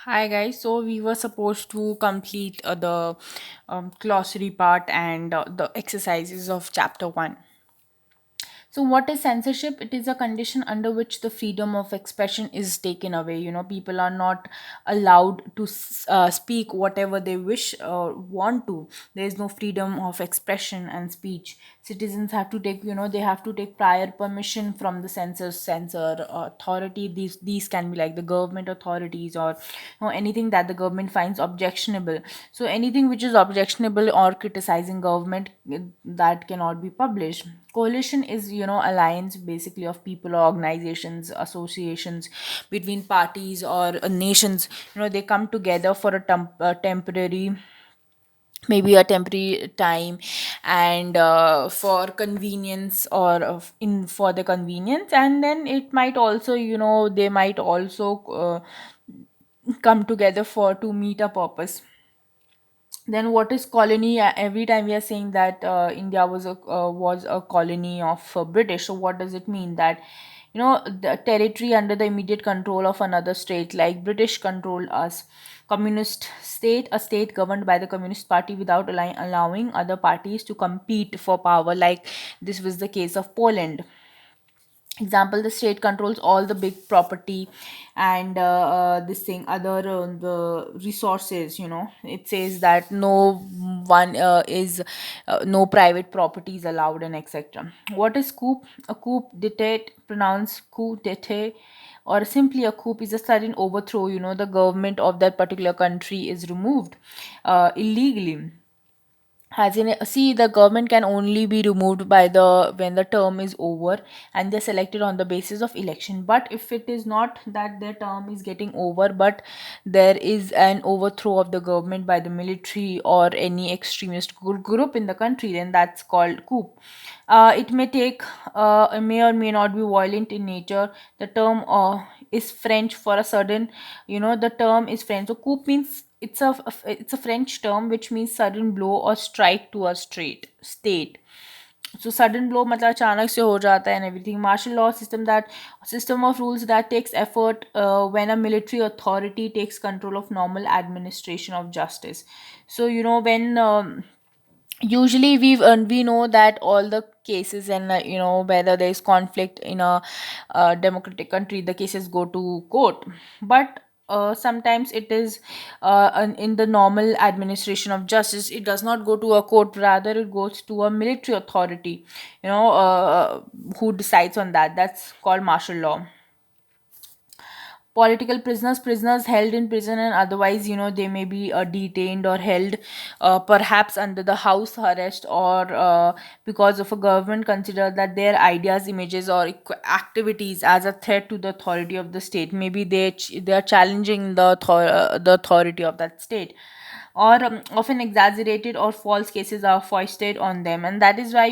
Hi guys, so we were supposed to complete the glossary part and the exercises of chapter 1. So, what is censorship? It is a condition under which the freedom of expression is taken away. People are not allowed to speak whatever they wish or want to. There is no freedom of expression and speech. Citizens have to take, they have to take prior permission from the censor authority. These can be like the government authorities or anything that the government finds objectionable. So anything which is objectionable or criticizing government, that cannot be published. Coalition is alliance basically of people or organizations, associations between parties or nations. They come together for a temporary, maybe a temporary time, and for convenience or in for the convenience, and then it might also, they might also come together for to meet a purpose. Then what is colony? Every time we are saying that India was a colony of British. So what does it mean? That the territory under the immediate control of another state, like British controlled us. Communist state, a state governed by the Communist Party without allowing other parties to compete for power, like this was the case of Poland. Example, the state controls all the big property and this thing other the resources. It says that no one is no private property is allowed, and etc. What is coup? A coup d'etat, pronounced coup d'etat, or simply a coup, is a sudden overthrow. The government of that particular country is removed illegally. As in, see, the government can only be removed by the when the term is over and they're selected on the basis of election. But if it is not that their term is getting over, but there is an overthrow of the government by the military or any extremist group in the country, then that's called coup. It may or may not be violent in nature. The term is French for a sudden, the term is French. So coup means it's a French term which means sudden blow or strike to a straight state. So sudden blow मतलब अचानक से हो जाता है and everything. Martial law system of rules that takes effort when a military authority takes control of normal administration of justice. So when usually we know that all the cases, and whether there is conflict in a democratic country, the cases go to court. But sometimes it is in the normal administration of justice, it does not go to a court, rather it goes to a military authority, who decides on that. That's called martial law. Political prisoners held in prison and otherwise, they may be detained or held, perhaps under the house arrest, or because of a government consider that their ideas, images, or activities as a threat to the authority of the state. Maybe they are challenging the authority of that state, or often exaggerated or false cases are foisted on them, and that is why,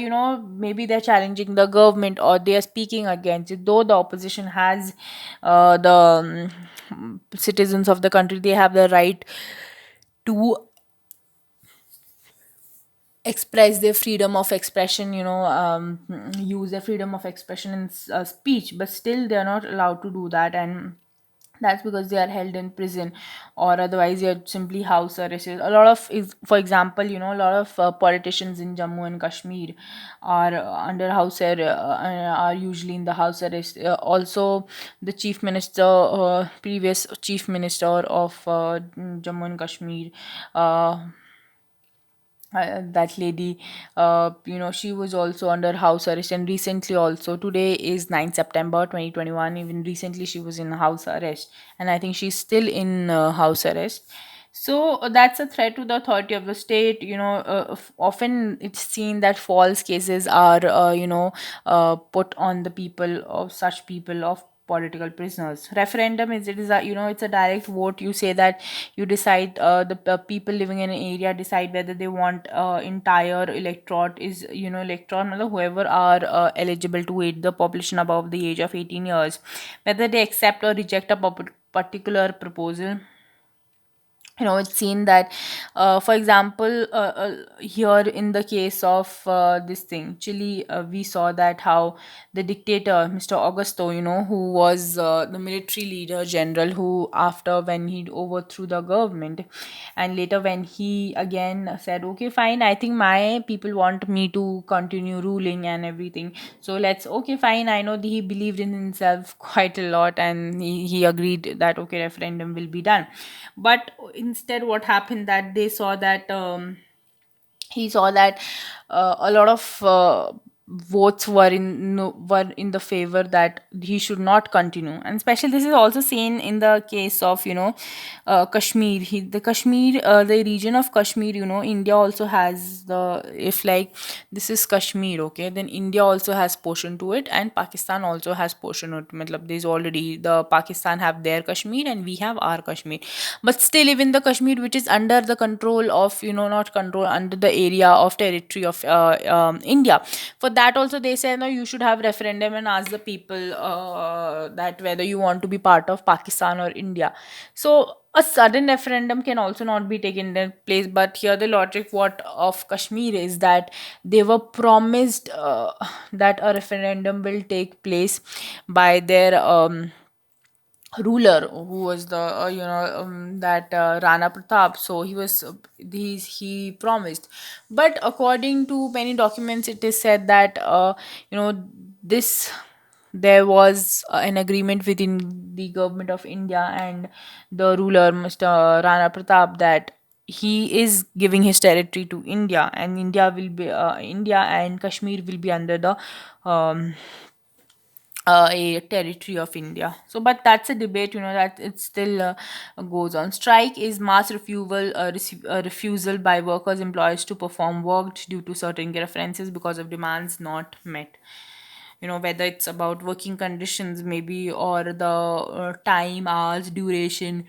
maybe they're challenging the government or they are speaking against it. Though the opposition has the citizens of the country, they have the right to express their freedom of expression, use their freedom of expression in speech, but still they are not allowed to do that. And that's because they are held in prison, or otherwise they are simply house arrested. A lot of is For example, a lot of politicians in Jammu and Kashmir are under are usually in the house arrest. Also, the chief minister, previous chief minister of Jammu and Kashmir, uh, that lady, she was also under house arrest, and recently also, today is 9 September 2021, even recently she was in house arrest, and I think she's still in house arrest. So that's a threat to the authority of the state. Often it's seen that false cases are put on the people of such people of political prisoners. Referendum is, it is a, it's a direct vote. You say that you decide, the people living in an area decide whether they want entire electorate is, electoral matlab whoever are eligible to aid the population above the age of 18 years, whether they accept or reject a particular proposal. It's seen that, for example, here in the case of this thing Chile, we saw that how the dictator Mr. Augusto, who was the military leader general, who after when he overthrew the government, and later when he again said, okay fine, I think my people want me to continue ruling and everything, so let's, okay fine, I know he believed in himself quite a lot, and he agreed that okay, referendum will be done. But instead what happened, that they saw that, he saw that a lot of votes were in, no, were in the favor that he should not continue. And especially this is also seen in the case of, Kashmir. The Kashmir, the region of Kashmir, India also has the, if like this is Kashmir, okay, then India also has portion to it, and Pakistan also has portion to it. Matlab, there's already the Pakistan have their Kashmir and we have our Kashmir. But still, even the Kashmir which is under the control of, not control, under the area of territory of India, for that also they say no, you should have referendum and ask the people that whether you want to be part of Pakistan or India. So a sudden referendum can also not be taken in place. But here the logic what of Kashmir is that they were promised that a referendum will take place by their ruler, who was the, that Rana Pratap. So he promised. But according to many documents, it is said that, this there was an agreement within the government of India and the ruler Mr. Rana Pratap, that he is giving his territory to India, and India and Kashmir will be under the um, a territory of India. So, but that's a debate, that it still goes on. Strike is mass refusal by workers, employees to perform work due to certain references because of demands not met. Whether it's about working conditions, maybe, or the time, hours, duration,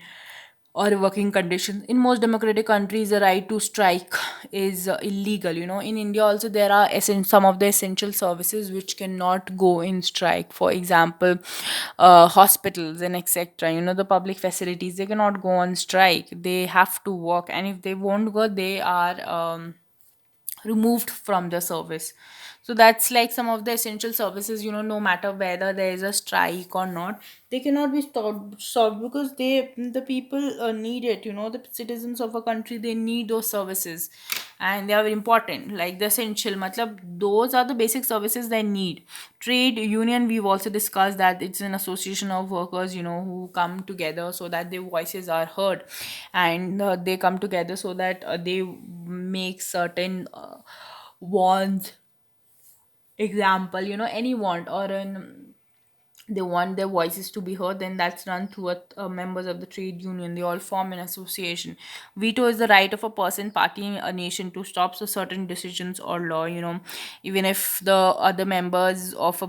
or working conditions. In most democratic countries, the right to strike is illegal. In India also, there are some of the essential services which cannot go in strike. For example, hospitals and etc. The public facilities, they cannot go on strike. They have to work, and if they won't go, they are removed from the service. So that's like some of the essential services, no matter whether there is a strike or not, they cannot be stopped because the people need it. The citizens of a country, they need those services, and they are very important, like the essential matlab, those are the basic services they need. Trade union, we've also discussed that it's an association of workers, who come together so that their voices are heard, and they come together so that they make certain wants. Example, any want, or an they want their voices to be heard, then that's run through members of the trade union. They all form an association. Veto is the right of a person, party, a nation to stop so certain decisions or law. Even if the other members of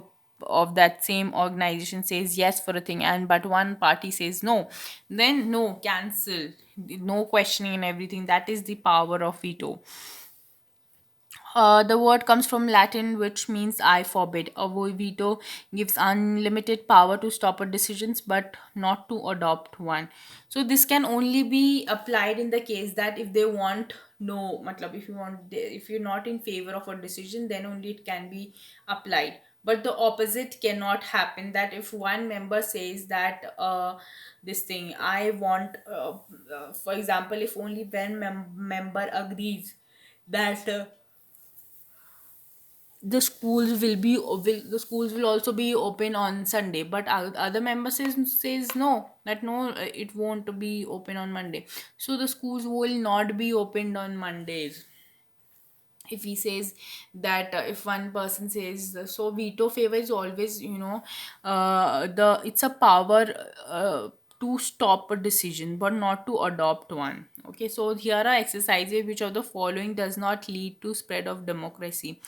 that same organization says yes for a thing, and but one party says no, then no, cancel, no questioning and everything. That is the power of veto. The word comes from Latin, which means I forbid. A veto gives unlimited power to stop a decisions, but not to adopt one. So this can only be applied in the case that if they want no, matlab, if you're not in favor of a decision, then only it can be applied. But the opposite cannot happen. That if one member says that this thing I want, for example, if only one member agrees that. The schools will also be open on Sunday, but other member says no, that no, it won't be open on Monday, so the schools will not be opened on Mondays. If he says that, if one person says, so veto favor is always, the it's a power to stop a decision but not to adopt one. Okay, so here are exercises: which of the following does not lead to spread of democracy?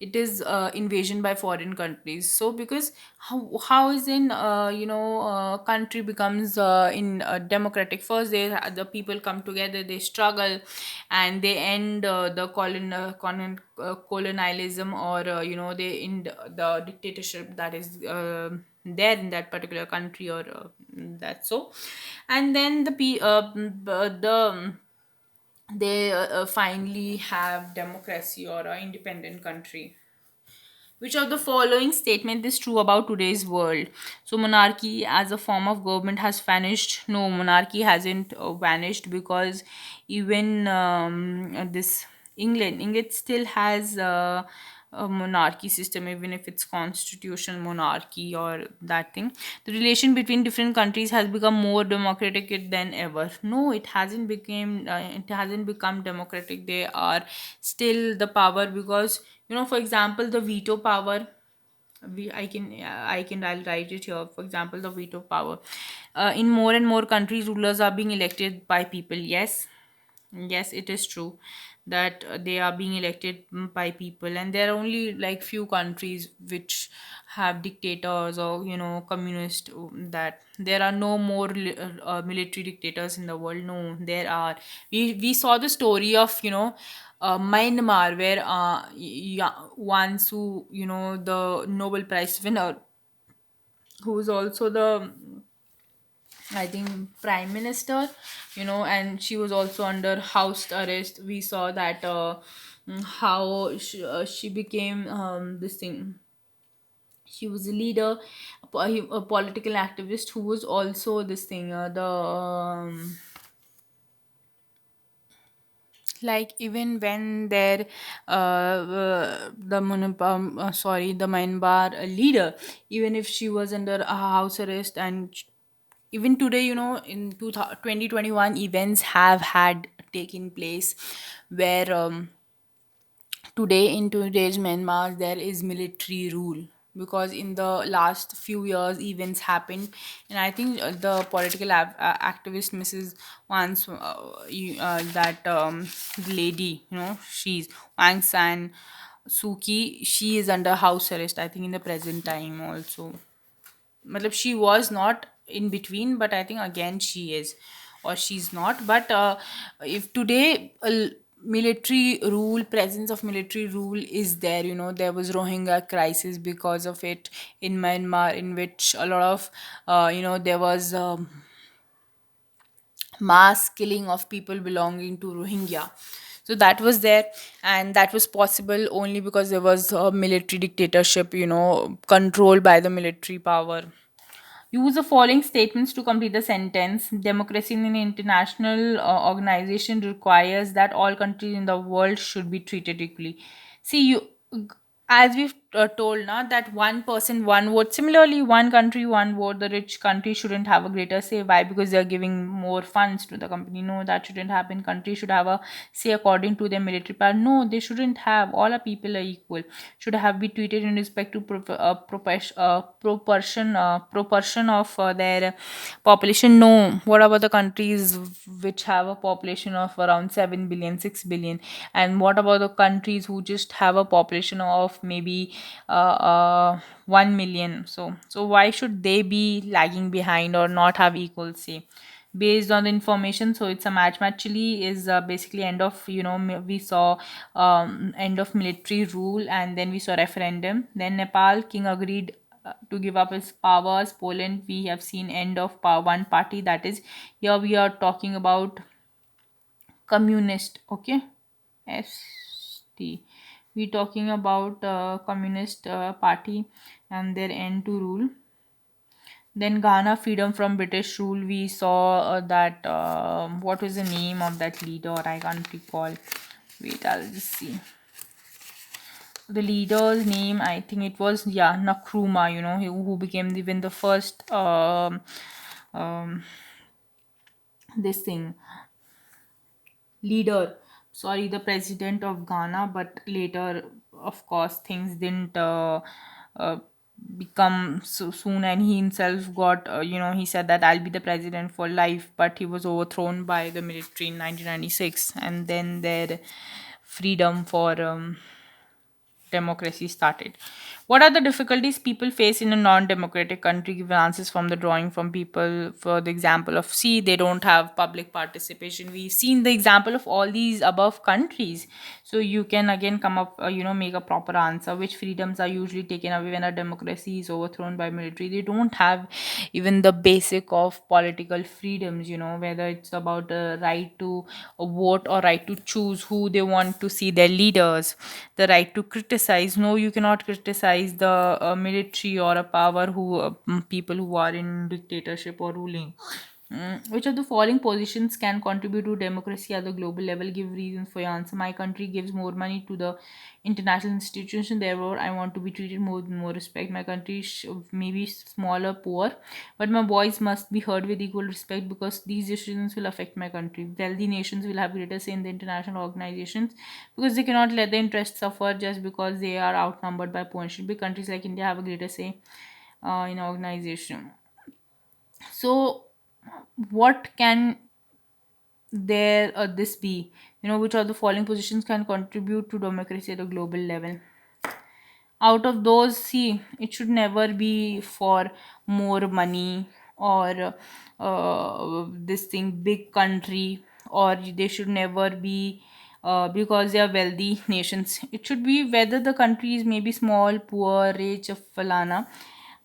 It is invasion by foreign countries. So because how is in, country becomes in democratic? First, the people come together, they struggle, and they end colonialism, or they end the dictatorship that is there in that particular country, or that's so. And then they finally have democracy or a independent country. Which of the following statement is true about today's world? So, monarchy as a form of government has vanished. No, monarchy hasn't vanished, because even this England still has a monarchy system, even if it's constitutional monarchy or that thing. The relation between different countries has become more democratic than ever. No, it hasn't became it hasn't become democratic. They are still the power, because for example, the veto power. I'll write it here. For example, the veto power. In more and more countries, rulers are being elected by people. Yes, yes, it is true that they are being elected by people, and there are only like few countries which have dictators or communist. That there are no more military dictators in the world. No, there are. We saw the story of Myanmar, where Wansu, the Nobel Prize winner, who is also the, I think, prime minister, and she was also under house arrest. We saw that how she became this thing. She was a leader, a political activist who was also this thing. Like, even when their the Myanmar leader, even if she was under a house arrest, and even today, in 2021, events have had taken place where today, in today's Myanmar, there is military rule, because in the last few years events happened, and I think the political activist Mrs. Wans, that lady, she's Wang San Suki, she is under house arrest, I think, in the present time also. Matlab, she was not in between, but I think again she is, or she's not. But if today military rule, presence of military rule is there, there was Rohingya crisis because of it in Myanmar, in which a lot of there was mass killing of people belonging to Rohingya. So that was there, and that was possible only because there was a military dictatorship, controlled by the military power. Use the following statements to complete the sentence. Democracy in an international organization requires that all countries in the world should be treated equally. See, as we've told now, that one person, one vote. Similarly, one country, one vote. The rich country shouldn't have a greater say. Why? Because they're giving more funds to the company. No, that shouldn't happen. Countries should have a say according to their military power. No, they shouldn't have. All our people are equal. Should have be treated in respect to proportion of their population. No. What about the countries which have a population of around 7 billion, 6 billion, and what about the countries who just have a population of maybe 1 million? So why should they be lagging behind or not have equal say based on the information? So it's a match. Actually is basically end of, we saw end of military rule, and then we saw referendum. Then Nepal king agreed to give up his powers. Poland, we have seen end of power, one party. That is, here we are talking about communist. Okay, ST. We talking about communist party and their end to rule. Then Ghana, freedom from British rule. We saw that what was the name of that leader? I can't recall. Wait, I'll just see. The leader's name, I think it was, yeah, Nkrumah. Who became even the first um, this thing leader, sorry, the president of Ghana. But later, of course, things didn't uh, become so soon, and he himself got, he said that I'll be the president for life, but he was overthrown by the military in 1996, and then their freedom for democracy started. What are the difficulties people face in a non-democratic country? Give answers from the drawing from people. For the example of, see, they don't have public participation. We've seen the example of all these above countries. So you can again come up, make a proper answer. Which freedoms are usually taken away when a democracy is overthrown by military? They don't have even the basic of political freedoms. Whether it's about a right to vote or right to choose who they want to see their leaders, the right to criticize. No, you cannot criticize the military or a power who people who are in dictatorship or ruling. Which of the following positions can contribute to democracy at the global level? Give reasons for your answer. My country gives more money to the international institution, therefore I want to be treated with more respect. My country may be smaller, poor, but my voice must be heard with equal respect because these decisions will affect my country. Wealthy nations will have greater say in the international organizations because they cannot let the interests suffer just because they are outnumbered by poor nations. Big countries like India have a greater say in organization. So, what can there this be? Which of the following positions can contribute to democracy at a global level? Out of those, see, it should never be for more money or this thing big country, or they should never be because they are wealthy nations. It should be whether the country is maybe small, poor, rich, or falana,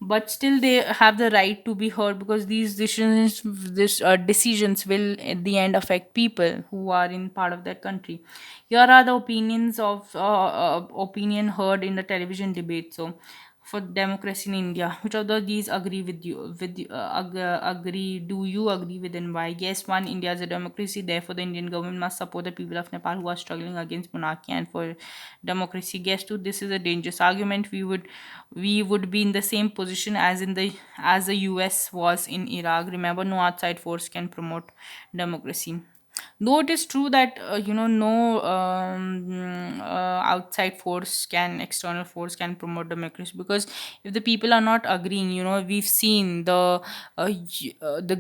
but still they have the right to be heard because these decisions will at the end affect people who are in part of that country. Here are the opinions of opinion heard in the television debate. So, for democracy in India, which of these agree with you? Agree? Do you agree with and why? Yes, one. India is a democracy. Therefore, the Indian government must support the people of Nepal who are struggling against monarchy and for democracy. Guess two. This is a dangerous argument. We would be in the same position as the US was in Iraq. Remember, no outside force can promote democracy. Though it is true that no outside force can external force can promote democracy, because if the people are not agreeing, we've seen the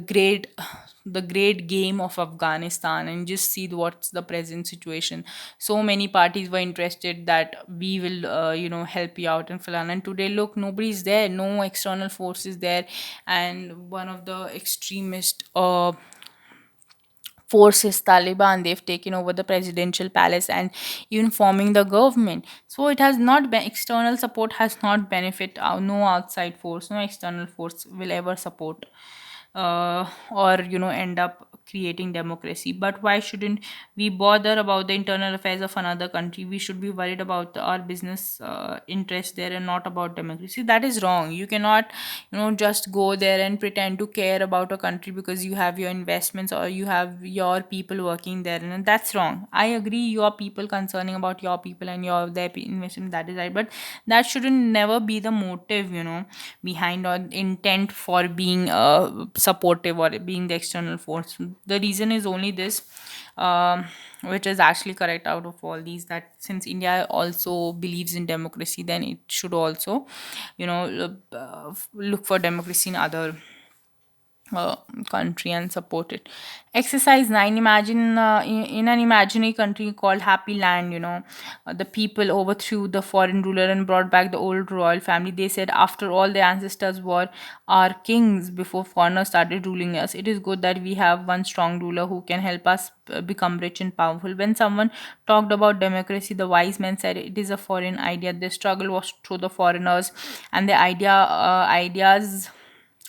great game of Afghanistan, and just see what's the present situation. So many parties were interested that we will help you out in Filan, and today look, nobody's there, no external force is there, and one of the extremist forces, Taliban, they've taken over the presidential palace and even forming the government. So it has not been, external support has not benefit, no outside force, no external force will ever support or end up creating democracy. But why shouldn't we bother about the internal affairs of another country? We should be worried about our business interest there and not about democracy. That is wrong. You cannot just go there and pretend to care about a country because you have your investments or you have your people working there, and that's wrong. I agree, your people concerning about your people and their investment, that is right, but that shouldn't never be the motive behind or intent for being supportive or being the external force. The reason is only this, which is actually correct out of all these, that since India also believes in democracy, then it should also look for democracy in other uh, country and support it. Exercise 9. Imagine in an imaginary country called Happy Land, the people overthrew the foreign ruler and brought back the old royal family. They said, after all, their ancestors were our kings before foreigners started ruling us. It is good that we have one strong ruler who can help us become rich and powerful. When someone talked about democracy, the wise men said it is a foreign idea. The struggle was through the foreigners and the ideas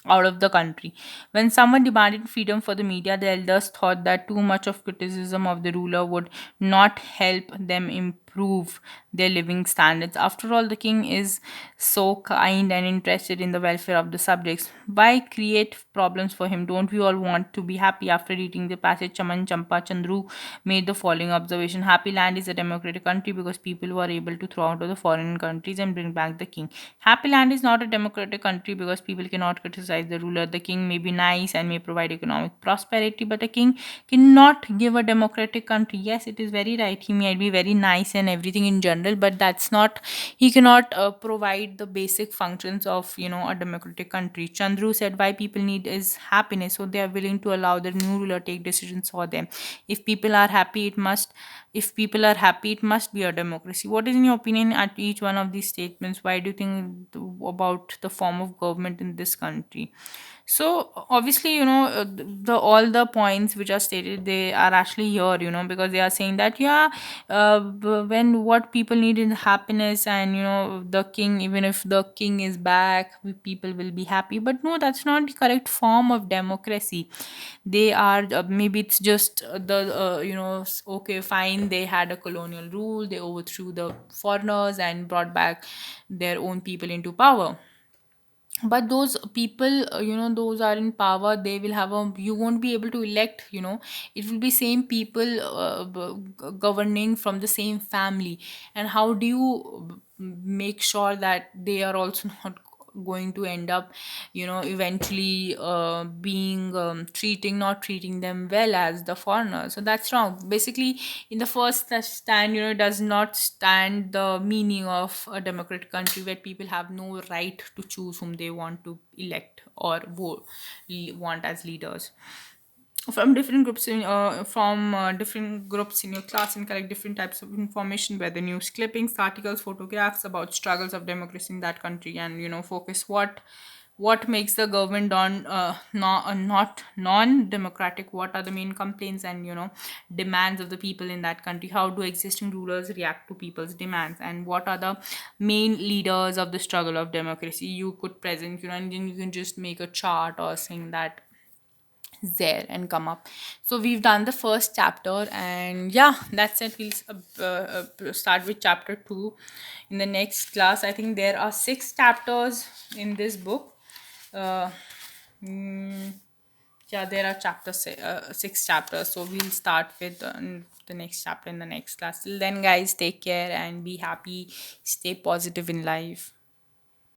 out of the country. When someone demanded freedom for the media, the elders thought that too much of criticism of the ruler would not help them improve their living standards. After all, the king is so kind and interested in the welfare of the subjects. Why create problems for him? Don't we all want to be happy? After reading the passage, Chaman Champa Chandru made the following observation: Happy Land is a democratic country because people who are able to throw out of the foreign countries and bring back the king. Happy Land is not a democratic country because people cannot criticize criticize the ruler. The king may be nice and may provide economic prosperity, but a king cannot give a democratic country. Yes, it is very right. He might be very nice and everything in general, but that's not, he cannot provide the basic functions of, a democratic country. Chandru said why people need is happiness, so they are willing to allow the new ruler take decisions for them. If people are happy, it must be a democracy. What is in your opinion at each one of these statements? Why do you think about the form of government in this country? So obviously, the all the points which are stated, they are actually here, because they are saying that, yeah, when what people need is happiness, and the king, even if the king is back, people will be happy. But no, that's not the correct form of democracy. They are, maybe it's just okay, fine, they had a colonial rule, they overthrew the foreigners and brought back their own people into power. But those people, those are in power, they will have a, you won't be able to elect, it will be same people governing from the same family. And how do you make sure that they are also not going to end up, eventually being treating not treating them well as the foreigner? So that's wrong. Basically, in the first stand, does not stand the meaning of a democratic country where people have no right to choose whom they want to elect or vote, want as leaders. From different groups in your class, and collect different types of information, whether news clippings, articles, photographs about struggles of democracy in that country, and focus what makes the government not non-democratic, what are the main complaints and demands of the people in that country, how do existing rulers react to people's demands, and what are the main leaders of the struggle of democracy. You could present, and then you can just make a chart or saying that there and come up. So we've done the first chapter, and yeah, that's it. We'll start with chapter 2 in the next class. I think there are 6 chapters in this book. uh, mm, yeah, there are 6 chapters, so we'll start with the next chapter in the next class. Till then, guys, take care and be happy, stay positive in life.